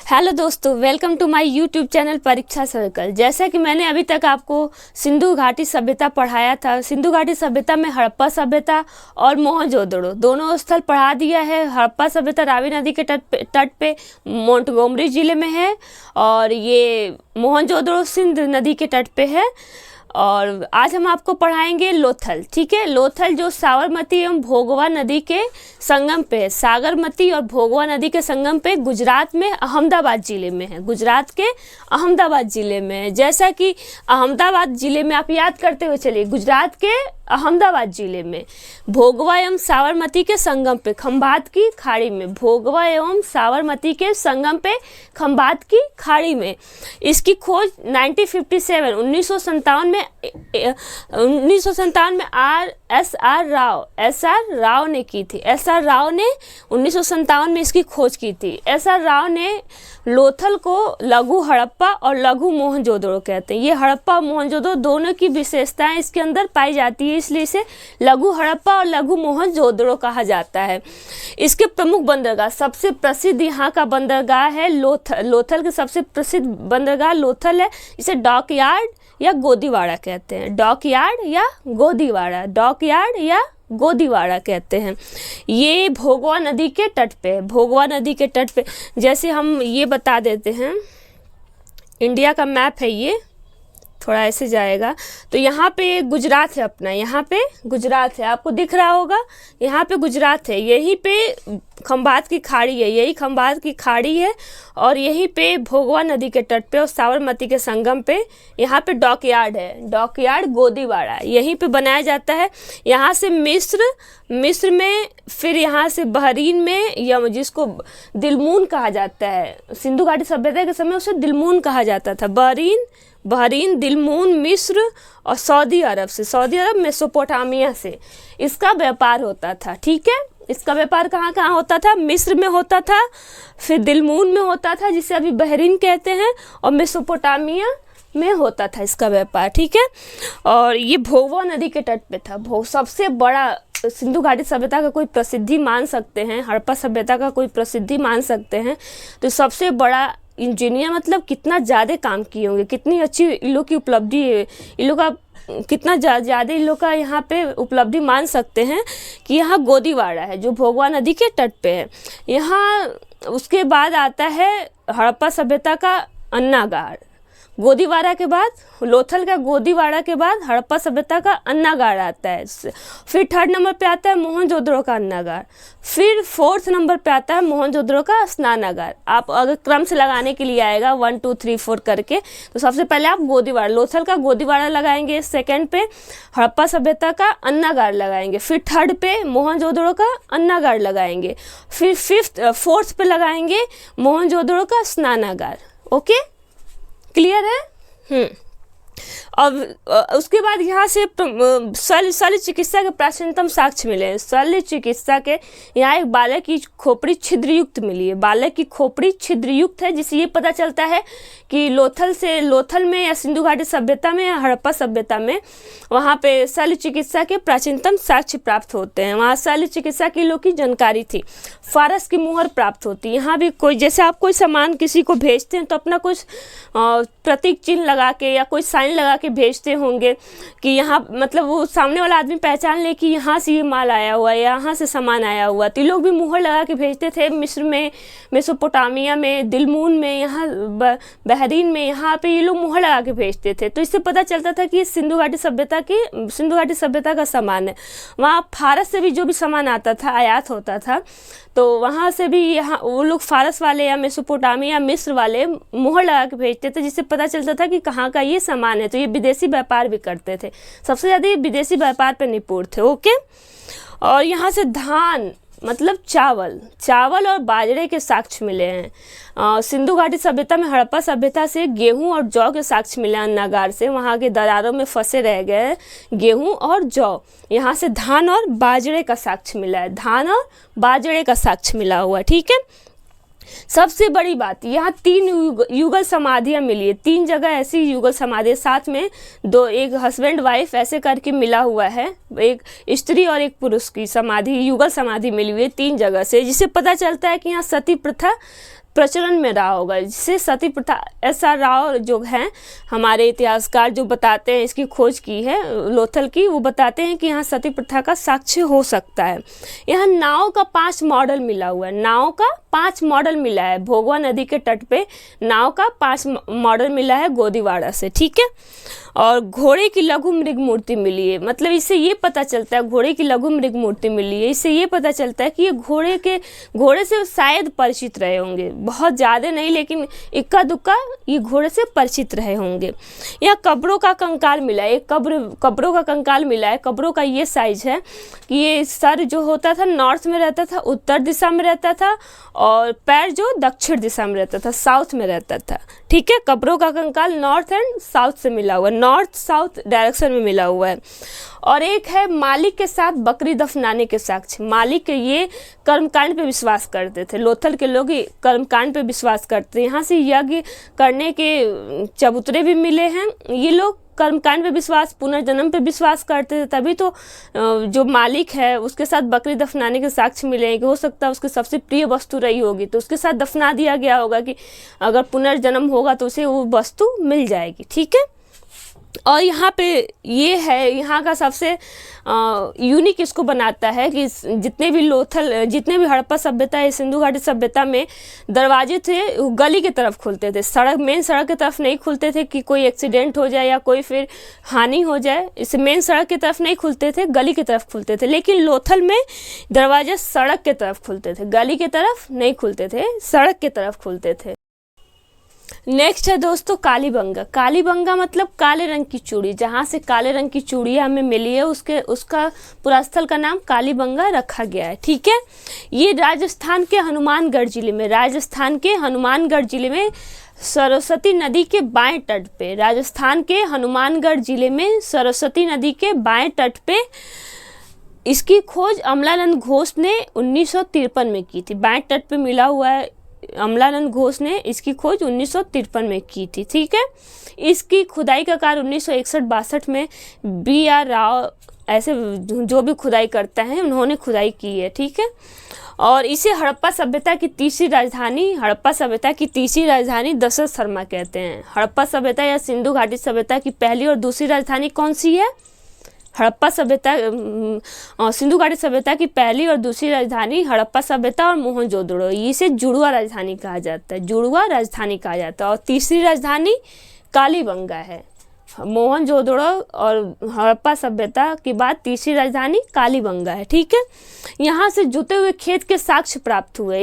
Hello दोस्तों, welcome to my YouTube channel Pariksha circle. जैसा कि मैंने अभी तक आपको सिंधु घाटी सभ्यता पढ़ाया था। सिंधु घाटी सभ्यता में हड़प्पा सभ्यता और मोहनजोदड़ो दोनों स्थल पढ़ा दिया है। हड़प्पा सभ्यता रावी नदी के तट पे मोंटगोमरी ज़िले में है और ये मोहनजोदड़ो सिंध नदी के तट पे है। और आज हम आपको पढ़ाएंगे लोथल। ठीक है, लोथल जो साबरमती एवं भोगवा नदी के संगम पे है। साबरमती और भोगवा नदी के संगम पे गुजरात में अहमदाबाद ज़िले में है। गुजरात के अहमदाबाद ज़िले में है। जैसा कि अहमदाबाद ज़िले में आप याद करते हुए चलिए, गुजरात के अहमदाबाद ज़िले में भोगवा एवं साबरमती के संगम पे खंभात की खाड़ी में, भोगवा एवं साबरमती के संगम पे खंभात की खाड़ी में इसकी खोज 1957 में एस आर राव ने की थी। एस आर राव ने 1957 में इसकी खोज की थी। एस आर राव ने लोथल को लघु हड़प्पा और लघु मोहनजोदड़ो कहते हैं। ये हड़प्पा और मोहनजोदड़ो दोनों की विशेषताएं इसके अंदर पाई जाती है, इसलिए इसे लघु हड़प्पा और लघु मोहनजोदड़ो कहा जाता है। इसके प्रमुख बंदरगाह, सबसे प्रसिद्ध यहाँ का बंदरगाह है लोथल। लोथल के सबसे प्रसिद्ध बंदरगाह लोथल है। इसे डॉकयार्ड या गोदीवाड़ा कहते हैं। डॉकयार्ड या गोदीवाड़ा, डॉकयार्ड या गोदीवाड़ा कहते हैं। ये भोगवा नदी के तट पे है। भोगवा नदी के तट पे, जैसे हम ये बता देते हैं, इंडिया का मैप है ये, थोड़ा ऐसे जाएगा तो यहाँ पे गुजरात है अपना। यहाँ पे गुजरात है, आपको दिख रहा होगा, यहाँ पे गुजरात है। यहीं पे खंभात की खाड़ी है, यही खंभात की खाड़ी है। और यहीं पे भोगवा नदी के तट पे और साबरमती के संगम पे यहाँ पे डॉकयार्ड है। डॉकयार्ड गोदीवाड़ा यहीं पे बनाया जाता है। यहाँ से मिस्र में, फिर यहाँ से बहरीन में, या जिसको दिलमून कहा जाता है, सिंधु घाटी सभ्यता के समय उसे दिलमून कहा जाता था। बहरीन, दिलमून, मिस्र और सऊदी अरब मेसोपोटामिया से इसका व्यापार होता था। ठीक है, इसका व्यापार कहाँ कहाँ होता था? मिस्र में होता था, फिर दिलमून में होता था जिसे अभी बहरीन कहते हैं, और मेसोपोटामिया में होता था इसका व्यापार। ठीक है, और ये भोगवा नदी के तट पे था। सबसे बड़ा सिंधु घाटी सभ्यता का कोई प्रसिद्धि मान सकते हैं, हड़प्पा सभ्यता का कोई प्रसिद्धि मान सकते हैं, तो सबसे बड़ा इंजीनियर, मतलब कितना ज़्यादा काम किए होंगे, कितनी अच्छी इन लोग की उपलब्धि है, इन लोग का कितना ज़्यादा इन लोग का यहाँ पे उपलब्धि मान सकते हैं कि यहाँ गोदीवाड़ा है जो भोगवा नदी के तट पे है। यहाँ उसके बाद आता है हड़प्पा सभ्यता का अन्नागार। गोदीवाड़ा के बाद, लोथल का गोदीवाड़ा के बाद हड़प्पा सभ्यता का अन्नागार आता है। फिर थर्ड नंबर पे आता है मोहनजोदड़ो का अन्नागार। फिर फोर्थ नंबर पे आता है मोहनजोदड़ो का स्नानागार। आप अगर क्रम से लगाने के लिए आएगा 1 2 3 4 करके, तो सबसे पहले आप गोदीवाड़ा, लोथल का गोदीवाड़ा लगाएंगे, सेकेंड पे हड़प्पा सभ्यता का अन्नागार लगाएंगे, फिर थर्ड पे मोहनजोदड़ो का अन्नागार लगाएंगे, फिर फोर्थ पे लगाएंगे मोहनजोदड़ो का स्नानागार। ओके, क्लियर है? अब उसके बाद यहाँ से शल्य चिकित्सा के प्राचीनतम साक्ष्य मिले हैं। शल्य चिकित्सा के यहाँ एक बालक की खोपड़ी छिद्रयुक्त मिली है। बालक की खोपड़ी छिद्रयुक्त है, जिससे ये पता चलता है कि लोथल में या सिंधु घाटी सभ्यता में या हड़प्पा सभ्यता में वहाँ पे शल्य चिकित्सा के प्राचीनतम साक्ष्य प्राप्त होते हैं। वहाँ शल्य चिकित्सा की लोग की जानकारी थी। फारस की मुहर प्राप्त होती है। यहाँ भी कोई, जैसे आप कोई सामान किसी को भेजते हैं तो अपना कुछ प्रतीक चिन्ह लगा के या कोई साइन लगा के भेजते होंगे कि यहाँ, मतलब वो सामने वाला आदमी पहचान ले कि यहाँ से ये माल आया हुआ है, यहाँ से सामान आया हुआ। तो लोग भी मुहर लगा के भेजते थे। मिस्र में, मेसोपोटामिया में, दिलमून में, यहाँ बहरीन में, यहाँ पे ये लोग मुहर लगा के भेजते थे। तो इससे पता चलता था कि ये सिंधु घाटी सभ्यता का सामान है। वहाँ फारस से भी जो भी सामान आता था, आयात होता था, तो वहाँ से भी यहाँ वो लोग फारस वाले या मेसोपोटामिया, मिस्र वाले मुहर लगा के भेजते थे, जिससे पता चलता था कि कहाँ का ये सामान है। तो ये विदेशी व्यापार भी करते थे। सबसे ज़्यादा ये विदेशी व्यापार पे निपुण थे। ओके, और यहाँ से धान, मतलब चावल और बाजरे के साक्ष्य मिले हैं। सिंधु घाटी सभ्यता में हड़प्पा सभ्यता से गेहूं और जौ के साक्ष्य मिले अन्नागार से। वहाँ के दरारों में फंसे रह गए गेहूं और जौ। यहाँ से धान और बाजरे का साक्ष्य मिला है। धान और बाजरे का साक्ष्य मिला हुआ है। ठीक है, सबसे बड़ी बात, यहाँ 3 युगल समाधियाँ मिली है। 3 जगह ऐसी युगल समाधि साथ में एक हस्बैंड वाइफ ऐसे करके मिला हुआ है। एक स्त्री और एक पुरुष की समाधि, युगल समाधि मिली हुई है 3 जगह से, जिससे पता चलता है कि यहाँ सती प्रथा प्रचलन में रहा होगा, जिससे सती प्रथा। SR राव जो हैं हमारे इतिहासकार जो बताते हैं, इसकी खोज की है लोथल की, वो बताते हैं कि यहाँ सती प्रथा का साक्ष्य हो सकता है। यहाँ नाव का 5 मॉडल मिला हुआ है, नाव का 5 मॉडल मिला है, भोगवा नदी के तट पे नाव का 5 मॉडल मिला है गोदीवाड़ा से, ठीक है। और घोड़े की लघु मृग मूर्ति मिली है, मतलब इससे ये पता चलता है, घोड़े की लघु मृग मूर्ति मिली है, इससे ये पता चलता है कि ये घोड़े से शायद परिचित रहे होंगे, बहुत ज़्यादा नहीं लेकिन इक्का दुक्का ये घोड़े से परिचित रहे होंगे। यहाँ कब्रों का कंकाल मिला है, एक कब्रों का कंकाल मिला है। कब्रों का ये साइज है कि ये सर जो होता था नॉर्थ में रहता था, उत्तर दिशा में रहता था, और पैर जो दक्षिण दिशा में रहता था, साउथ में रहता था, ठीक है। कब्रों का कंकाल नॉर्थ एंड साउथ से मिला हुआ है, नॉर्थ साउथ डायरेक्शन में मिला हुआ है। और एक है मालिक के साथ बकरी दफनाने के साक्ष्य। मालिक ये कर्मकांड पे विश्वास करते थे, लोथल के लोग कर्मकांड पे विश्वास करते थे। यहाँ से यज्ञ करने के चबूतरे भी मिले हैं। ये लोग कर्मकांड पे विश्वास, पुनर्जन्म पे विश्वास करते थे, तभी तो जो मालिक है उसके साथ बकरी दफनाने के साक्ष्य मिले हैं कि हो सकता है उसकी सबसे प्रिय वस्तु रही होगी तो उसके साथ दफना दिया गया होगा कि अगर पुनर्जन्म होगा तो उसे वो वस्तु मिल जाएगी, ठीक है। और यहाँ पे ये है, यहाँ का सबसे यूनिक इसको बनाता है कि जितने भी हड़प्पा सभ्यता है, सिंधु घाटी सभ्यता में दरवाजे थे वो गली की तरफ खुलते थे, मेन सड़क की तरफ नहीं खुलते थे कि कोई एक्सीडेंट हो जाए या कोई फिर हानि हो जाए, इसे मेन सड़क की तरफ नहीं खुलते थे, गली की तरफ खुलते थे। लेकिन लोथल में दरवाजे सड़क की तरफ खुलते थे, गली की तरफ नहीं खुलते थे, सड़क की तरफ खुलते थे। नेक्स्ट है दोस्तों कालीबंगा। कालीबंगा मतलब काले रंग की चूड़ी, जहाँ से काले रंग की चूड़ी हमें मिली है उसका पूरा स्थल का नाम कालीबंगा रखा गया है, ठीक है। ये राजस्थान के हनुमानगढ़ जिले में सरस्वती नदी के बाएं तट पे, राजस्थान के हनुमानगढ़ जिले में सरस्वती नदी के बाएं तट पे इसकी खोज अमलानंद घोष ने 1953 में की थी। बाएं तट पे मिला हुआ है, अमलानंद घोष ने इसकी खोज 1953 में की थी, ठीक है। इसकी खुदाई का कार्य 1961-62 में BR राव, ऐसे जो भी खुदाई करता है उन्होंने खुदाई की है, ठीक है। और इसे हड़प्पा सभ्यता की तीसरी राजधानी दशरथ शर्मा कहते हैं। हड़प्पा सभ्यता या सिंधु घाटी सभ्यता की पहली और दूसरी राजधानी कौन सी है? हड़प्पा सभ्यता, सिंधु घाटी सभ्यता की पहली और दूसरी राजधानी हड़प्पा सभ्यता और मोहनजोदड़ो, इसे जुड़वा राजधानी कहा जाता है, और तीसरी राजधानी कालीबंगा है। मोहनजोदड़ो और हड़प्पा सभ्यता के बाद तीसरी राजधानी कालीबंगा है, ठीक है। यहाँ से जुते हुए खेत के साक्ष्य प्राप्त हुए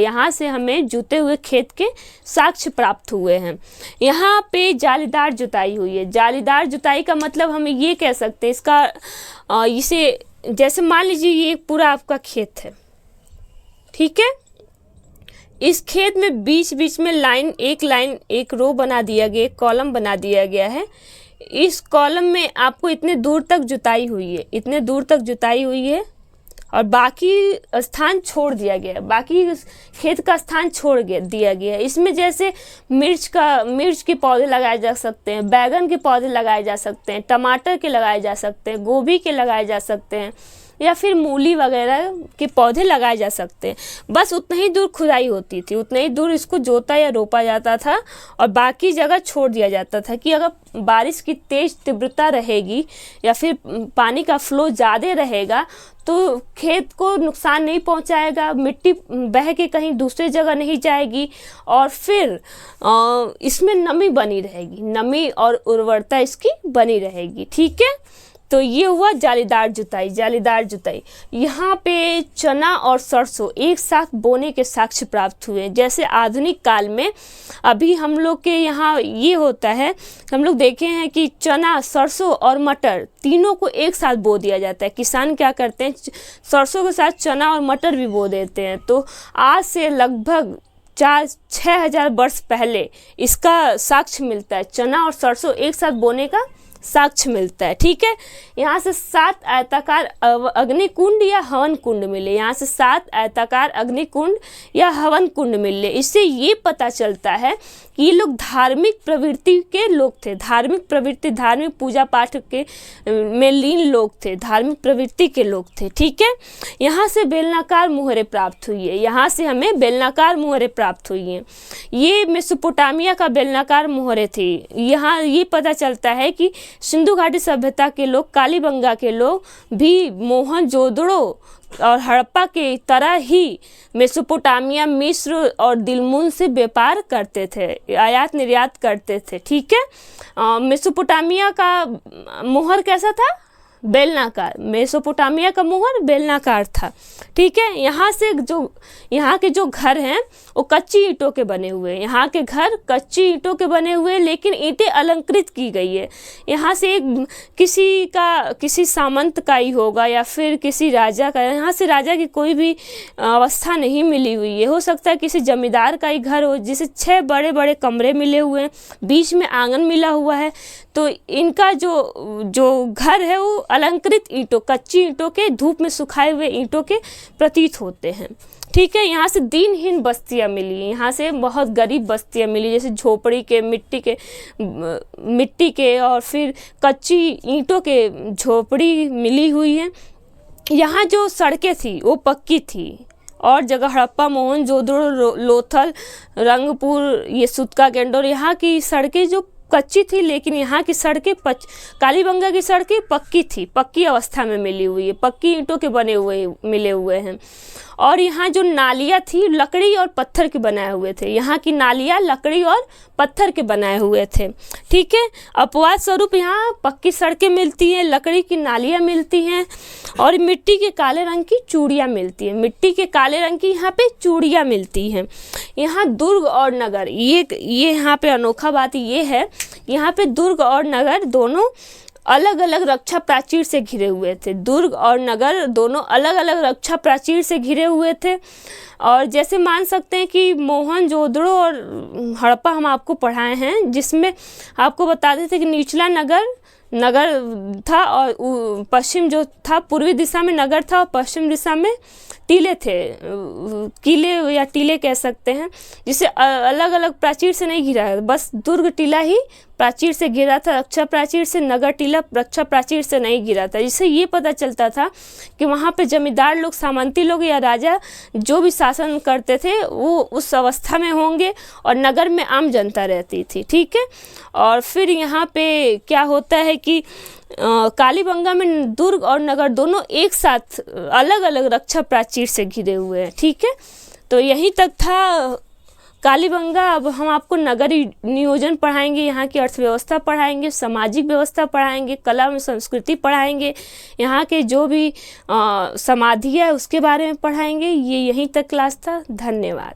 हैं। यहाँ पे जालीदार जुताई हुई है। जालीदार जुताई का मतलब हम ये कह सकते हैं इसे जैसे मान लीजिए ये पूरा आपका खेत है, ठीक है। इस खेत में बीच बीच में एक रो बना दिया गया, एक कॉलम बना दिया गया है। इस कॉलम में आपको इतने दूर तक जुताई हुई है और बाकी स्थान छोड़ दिया गया है, बाकी खेत का स्थान दिया गया है। इसमें जैसे मिर्च के पौधे लगाए जा सकते हैं, बैगन के पौधे लगाए जा सकते हैं, टमाटर के लगाए जा सकते हैं, गोभी के लगाए जा सकते हैं, या फिर मूली वगैरह के पौधे लगाए जा सकते हैं। बस उतना ही दूर खुदाई होती थी, उतना ही दूर इसको जोता या रोपा जाता था और बाकी जगह छोड़ दिया जाता था कि अगर बारिश की तेज तीव्रता रहेगी या फिर पानी का फ्लो ज़्यादा रहेगा तो खेत को नुकसान नहीं पहुंचाएगा, मिट्टी बह के कहीं दूसरी जगह नहीं जाएगी और फिर इसमें नमी बनी रहेगी, नमी और उर्वरता इसकी बनी रहेगी, ठीक है। तो ये हुआ जालीदार जुताई। यहाँ पे चना और सरसों एक साथ बोने के साक्ष्य प्राप्त हुए। जैसे आधुनिक काल में अभी हम लोग के यहाँ ये होता है, हम लोग देखे हैं कि चना, सरसों और मटर तीनों को एक साथ बो दिया जाता है। किसान क्या करते हैं, सरसों के साथ चना और मटर भी बो देते हैं। तो आज से लगभग 4-6 हज़ार वर्ष पहले इसका साक्ष्य मिलता है, चना और सरसों एक साथ बोने का साक्ष्य मिलता है। ठीक है, यहाँ से 7 आयताकार अग्निकुंड या हवन कुंड मिले, यहाँ से 7 आयताकार अग्निकुंड या हवन कुंड मिले। इससे ये पता चलता है कि ये लोग धार्मिक प्रवृत्ति के लोग थे, धार्मिक प्रवृत्ति, धार्मिक पूजा पाठ के में लीन लोग थे, धार्मिक प्रवृत्ति के लोग थे। ठीक है, यहाँ से बेलनाकार मुहरें प्राप्त हुई है, यहाँ से हमें बेलनाकार मुहरें प्राप्त हुई हैं। ये मेसोपोटामिया का बेलनाकार मुहरें थी। यहाँ ये पता चलता है कि सिंधु घाटी सभ्यता के लोग, कालीबंगा के लोग भी मोहनजोदड़ो और हड़प्पा के तरह ही मेसोपोटामिया, मिस्र और दिलमुन से व्यापार करते थे, आयात निर्यात करते थे। ठीक है, मेसोपोटामिया का मोहर कैसा था? बेलनाकार। मेसोपोटामिया का मोहर बेलनाकार था। ठीक है, यहाँ से जो यहाँ के जो घर हैं वो कच्ची ईंटों के बने हुए हैं, यहाँ के घर कच्ची ईंटों के बने हुए हैं, लेकिन ईंटें अलंकृत की गई है। यहाँ से एक किसी सामंत का ही होगा या फिर किसी राजा का, यहाँ से राजा की कोई भी अवस्था नहीं मिली हुई है। हो सकता है किसी जमींदार का ही घर हो, जिसे 6 बड़े बड़े कमरे मिले हुए हैं, बीच में आंगन मिला हुआ है। तो इनका जो घर है वो अलंकृत ईंटों, कच्ची ईंटों के, धूप में सुखाए हुए ईंटों के प्रतीत होते हैं। ठीक है, यहाँ से दीनहीन बस्तियाँ मिली, यहाँ से बहुत गरीब बस्तियाँ मिली, जैसे झोपड़ी के, मिट्टी के और फिर कच्ची ईंटों के झोपड़ी मिली हुई है। यहाँ जो सड़कें थी वो पक्की थी, और जगह हड़प्पा, मोहनजोदड़ो, लोथल, रंगपुर, ये सुतका, गेंडोर, यहाँ की सड़कें जो कच्ची थी, लेकिन यहाँ की सड़कें कालीबंगा की सड़कें पक्की थी, पक्की अवस्था में मिली हुई है, पक्की ईंटों के बने हुए मिले हुए हैं। और यहाँ जो नालियाँ थी लकड़ी और पत्थर के बनाए हुए थे, यहाँ की नालियाँ लकड़ी और पत्थर के बनाए हुए थे। ठीक है, अपवाद स्वरूप यहाँ पक्की सड़कें मिलती हैं, लकड़ी की नालियाँ मिलती हैं और मिट्टी के काले रंग की चूड़ियाँ मिलती हैं, मिट्टी के काले रंग की यहाँ पे चूड़ियाँ मिलती हैं। यहाँ दुर्ग और नगर, ये यहाँ पे अनोखा बात ये है, यहाँ पे दुर्ग और नगर दोनों अलग अलग रक्षा प्राचीर से घिरे हुए थे। दुर्ग और नगर दोनों अलग अलग रक्षा प्राचीर से घिरे हुए थे। और जैसे मान सकते हैं कि मोहनजोदड़ो और हड़प्पा हम आपको पढ़ाए हैं, जिसमें आपको बताते थे कि निचला नगर था और पश्चिम जो था, पूर्वी दिशा में नगर था और पश्चिम दिशा में टीले थे, किले या टीले कह सकते हैं, जिसे अलग अलग प्राचीर से नहीं घिरा है, बस दुर्ग टीला ही प्राचीर से घिरा था, रक्षा प्राचीर से, नगर टीला रक्षा प्राचीर से नहीं घिरा था। जिससे ये पता चलता था कि वहाँ पे जमींदार लोग, सामंती लोग या राजा जो भी शासन करते थे वो उस अवस्था में होंगे और नगर में आम जनता रहती थी। ठीक है, और फिर यहाँ पे क्या होता है कि कालीबंगा में दुर्ग और नगर दोनों एक साथ अलग अलग रक्षा प्राचीर से घिरे हुए हैं। ठीक है, तो यहीं तक था कालीबंगा। अब हम आपको नगरीय नियोजन पढ़ाएंगे, यहाँ की अर्थव्यवस्था पढ़ाएंगे, सामाजिक व्यवस्था पढ़ाएंगे, कला में संस्कृति पढ़ाएंगे, यहाँ के जो भी समाधि है उसके बारे में पढ़ाएंगे। ये यहीं तक क्लास था। धन्यवाद।